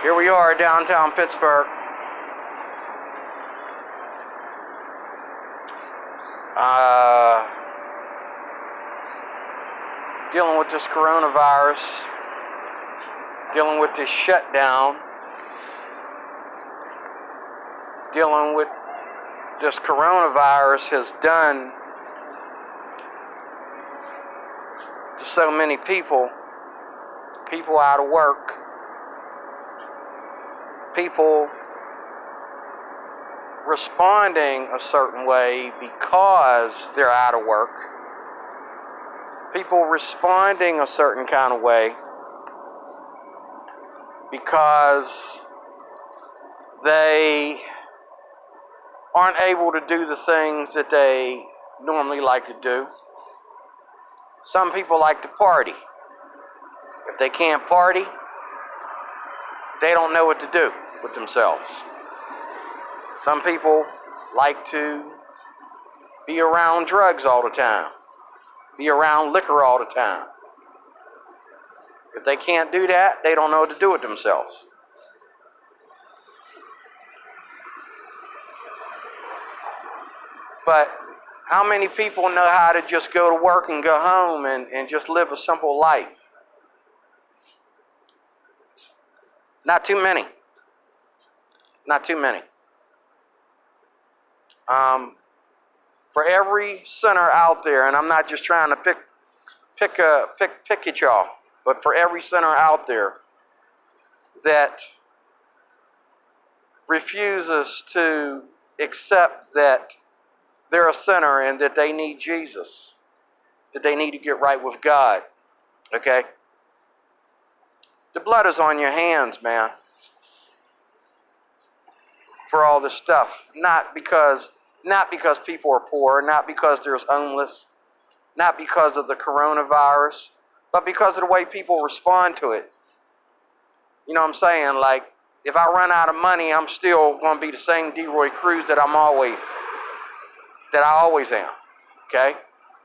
Here we are, downtown Pittsburgh. Dealing with this coronavirus, dealing with this shutdown, dealing with this coronavirus has done to so many people out of work, people responding a certain way because they're out of work, people responding a certain kind of way because they aren't able to do the things that they normally like to do. Some people like to party. If they can't party, they don't know what to do with themselves. Some people like to be around drugs all the time, be around liquor all the time. If they can't do that, they don't know what to do with themselves. But how many people know how to just go to work and go home and just live a simple life? Not too many. Not too many. For every sinner out there, and I'm not just trying to pick at y'all, but for every sinner out there that refuses to accept that they're a sinner and that they need Jesus, that they need to get right with God, okay? The blood is on your hands, man, for all this stuff. Not because people are poor, not because there's homeless, not because of the coronavirus, but because of the way people respond to it. You know what I'm saying? Like, if I run out of money, I'm still going to be the same DeRoy Cruz that I always am, okay?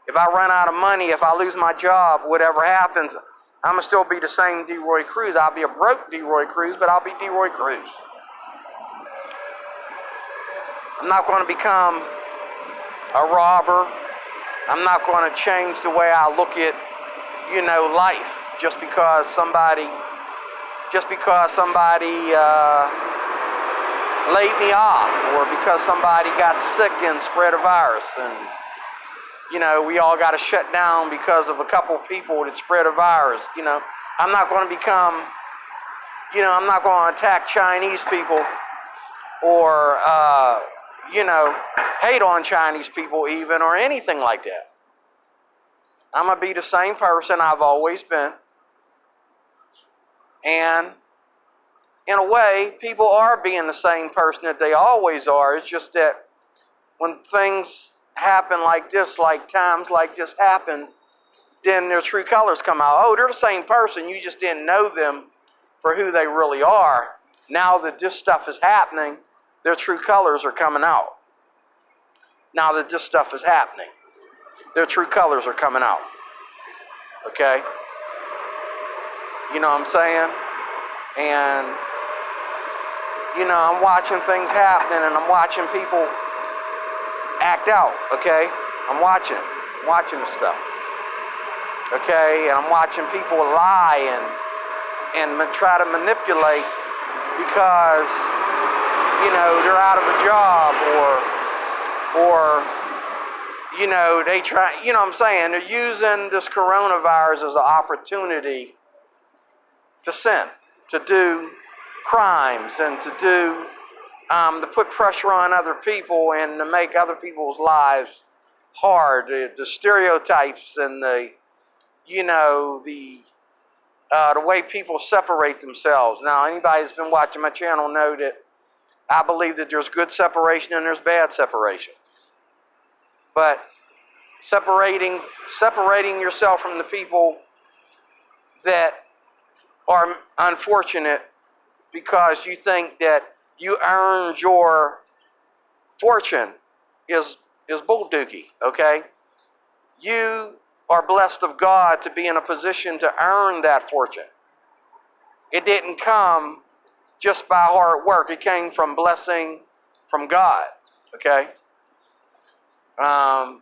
If I run out of money, if I lose my job, whatever happens, I'm going to still be the same DeRoy Cruz. I'll be a broke DeRoy Cruz, but I'll be DeRoy Cruz. I'm not going to become a robber. I'm not going to change the way I look at, life just because somebody laid me off, or because somebody got sick and spread a virus, and we all got to shut down because of a couple people that spread a virus. I'm not going to become, I'm not going to attack Chinese people or hate on Chinese people even, or anything like that. I'm going to be the same person I've always been. And in a way, people are being the same person that they always are. It's just that when things happen like this, like times like this happen, then their true colors come out. Oh, they're the same person. You just didn't know them for who they really are. Now that this stuff is happening, their true colors are coming out. Now that this stuff is happening, their true colors are coming out. Okay? You know what I'm saying? And, I'm watching things happening, and I'm watching people act out, okay? I'm watching it. I'm watching the stuff. Okay? And I'm watching people lie and try to manipulate because, they're out of a job, or they try, what I'm saying? They're using this coronavirus as an opportunity to sin, to do crimes, and to put pressure on other people and to make other people's lives hard. The stereotypes and the way people separate themselves. Now, anybody that's been watching my channel know that I believe that there's good separation and there's bad separation. But separating yourself from the people that are unfortunate because you think that you earned your fortune is bull dookie, okay? You are blessed of God to be in a position to earn that fortune. It didn't come just by hard work. It came from blessing from God. Okay?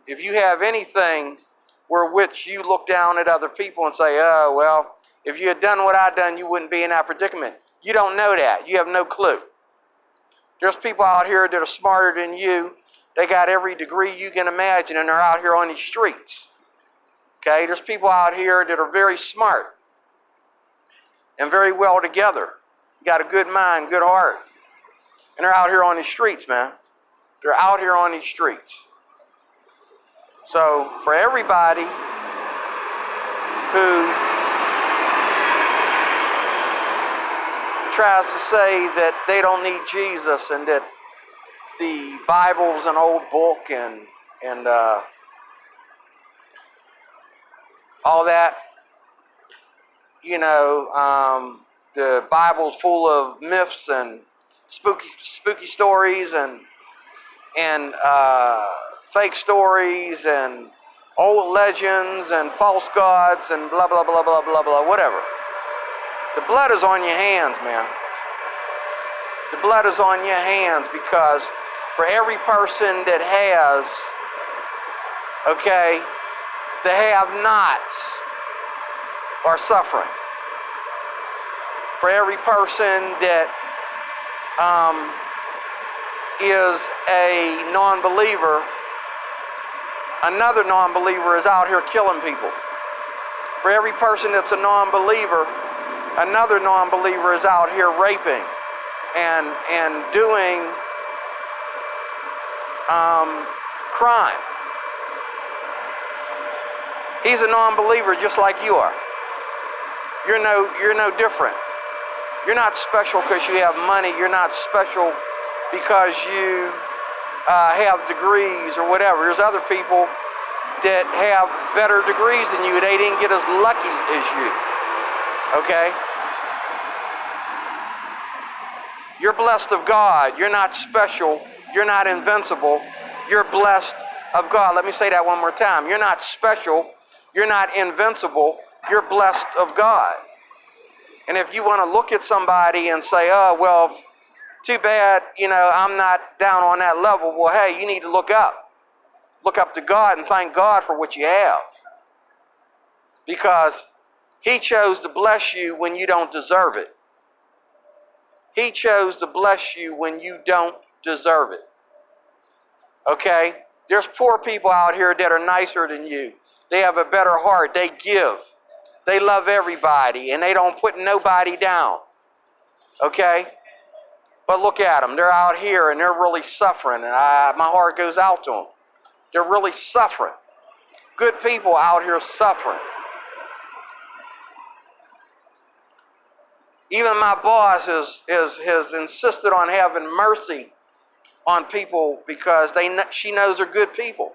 If you have anything where which you look down at other people and say, oh, well, if you had done what I'd done, you wouldn't be in that predicament. You don't know that. You have no clue. There's people out here that are smarter than you. They got every degree you can imagine, and they're out here on these streets. Okay? There's people out here that are very smart and very well together. Got a good mind, good heart. And they're out here on these streets, man. They're out here on these streets. So, for everybody who tries to say that they don't need Jesus and that the Bible's an old book and all that, the Bible's full of myths and spooky stories and fake stories and old legends and false gods and blah, blah, blah, blah, blah, blah, whatever. The blood is on your hands, man. The blood is on your hands because for every person that has, okay, the have-nots are suffering. For every person that is a non-believer, another non-believer is out here killing people. For every person that's a non-believer, another non-believer is out here raping and doing crime. He's a non-believer just like you are. You're no different. You're not special because you have money. You're not special because you have degrees or whatever. There's other people that have better degrees than you. They didn't get as lucky as you. Okay? You're blessed of God. You're not special. You're not invincible. You're blessed of God. Let me say that one more time. You're not special. You're not invincible. You're blessed of God. And if you want to look at somebody and say, oh, well, too bad, I'm not down on that level. Well, hey, you need to look up. Look up to God and thank God for what you have. Because He chose to bless you when you don't deserve it. He chose to bless you when you don't deserve it. Okay? There's poor people out here that are nicer than you. They have a better heart. They give. They love everybody, and they don't put nobody down. Okay? But look at them. They're out here, and they're really suffering, and my heart goes out to them. They're really suffering. Good people out here suffering. Even my boss has insisted on having mercy on people because she knows they're good people,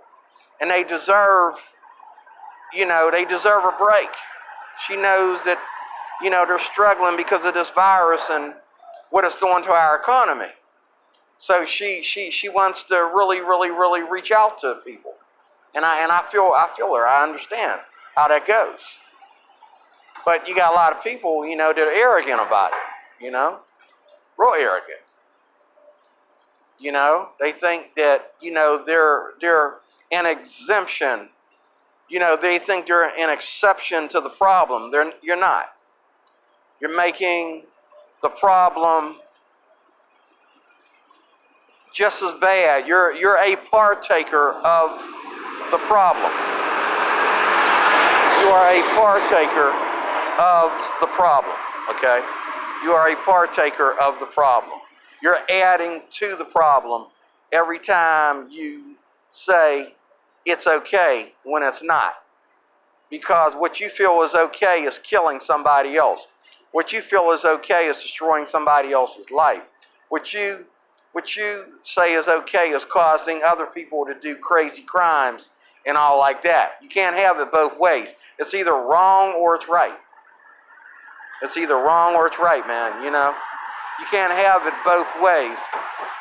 and they deserve a break. She knows that, they're struggling because of this virus and what it's doing to our economy. So she wants to really, really, really reach out to people. And I feel her. I understand how that goes. But you got a lot of people, that are arrogant about it, real arrogant. They think that, they're an exemption. They think they're an exception to the problem. You're not. You're making the problem just as bad. You're a partaker of the problem. You are a partaker of the problem, okay? You are a partaker of the problem. You're adding to the problem every time you say it's okay when it's not. Because what you feel is okay is killing somebody else. What you feel is okay is destroying somebody else's life. What you say is okay is causing other people to do crazy crimes and all like that. You can't have it both ways. It's either wrong or it's right. It's either wrong or it's right, man, You can't have it both ways.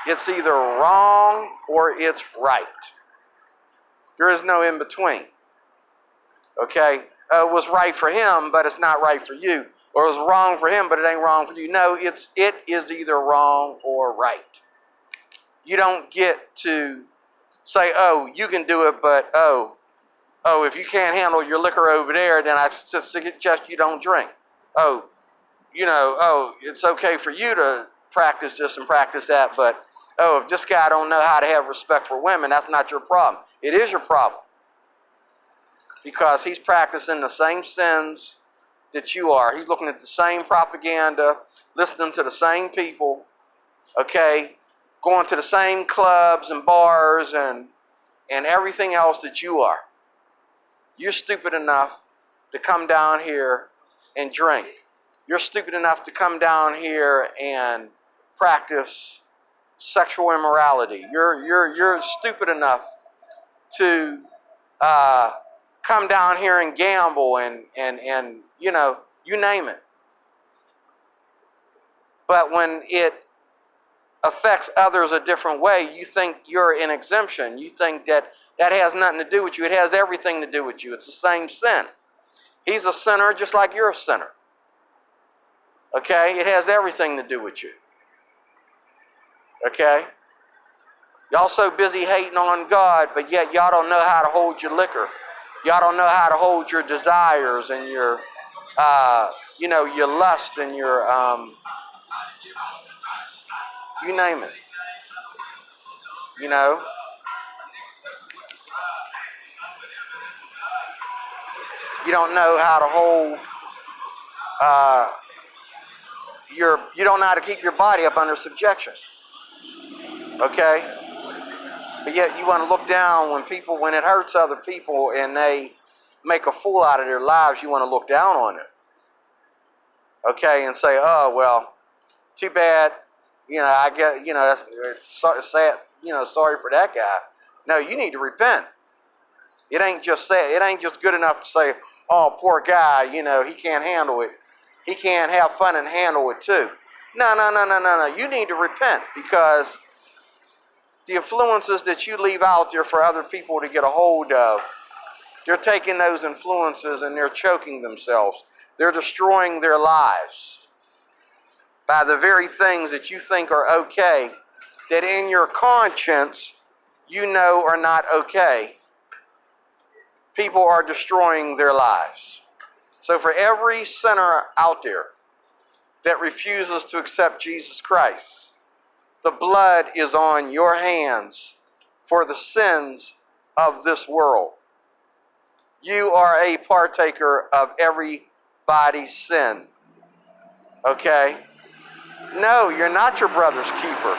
It's either wrong or it's right. There is no in between. Okay? was right for him, but it's not right for you. Or it was wrong for him, but it ain't wrong for you. No, it is either wrong or right. You don't get to say, oh, you can do it, but if you can't handle your liquor over there, then I suggest you don't drink. It's okay for you to practice this and practice that, but if this guy don't know how to have respect for women, that's not your problem. It is your problem. Because he's practicing the same sins that you are. He's looking at the same propaganda, listening to the same people, okay, going to the same clubs and bars and everything else that you are. You're stupid enough to come down here and drink. You're stupid enough to come down here and practice sexual immorality. You're stupid enough to come down here and gamble and you name it. But when it affects others a different way, you think you're an exemption. You think that has nothing to do with you. It has everything to do with you. It's the same sin. He's a sinner just like you're a sinner. Okay? It has everything to do with you. Okay? Y'all so busy hating on God, but yet y'all don't know how to hold your liquor. Y'all don't know how to hold your desires and your, your lust and your, you name it. You know? You don't know how to hold, you don't know how to keep your body up under subjection. Okay? But yet you want to look down when it hurts other people and they make a fool out of their lives, you want to look down on it. Okay, and say, oh, well, too bad, I get, that's sad, sorry for that guy. No, you need to repent. It ain't just good enough to say, oh, poor guy, he can't handle it. He can't have fun and handle it too. No. You need to repent because the influences that you leave out there for other people to get a hold of, they're taking those influences and they're choking themselves. They're destroying their lives by the very things that you think are okay, that in your conscience you know are not okay. People are destroying their lives. So for every sinner out there that refuses to accept Jesus Christ, the blood is on your hands for the sins of this world. You are a partaker of everybody's sin. Okay? No, you're not your brother's keeper.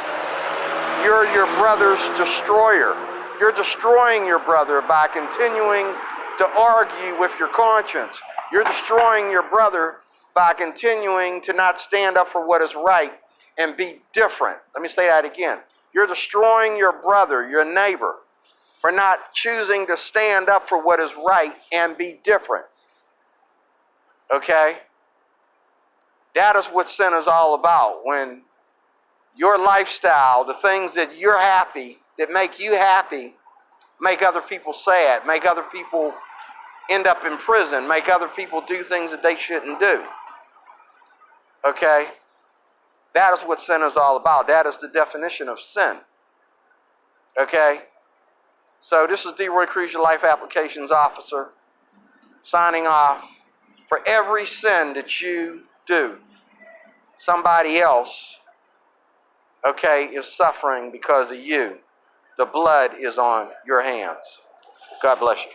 You're your brother's destroyer. You're destroying your brother by continuing to argue with your conscience. You're destroying your brother by continuing to not stand up for what is right and be different. Let me say that again. You're destroying your brother, your neighbor, for not choosing to stand up for what is right and be different. Okay? That is what sin is all about. When your lifestyle, the things that you're happy, that make you happy, make other people sad, make other people end up in prison, make other people do things that they shouldn't do. Okay? That is what sin is all about. That is the definition of sin. Okay? So this is D. Roy Cruz, your Life Applications Officer, signing off. For every sin that you do, somebody else, okay, is suffering because of you. The blood is on your hands. God bless you.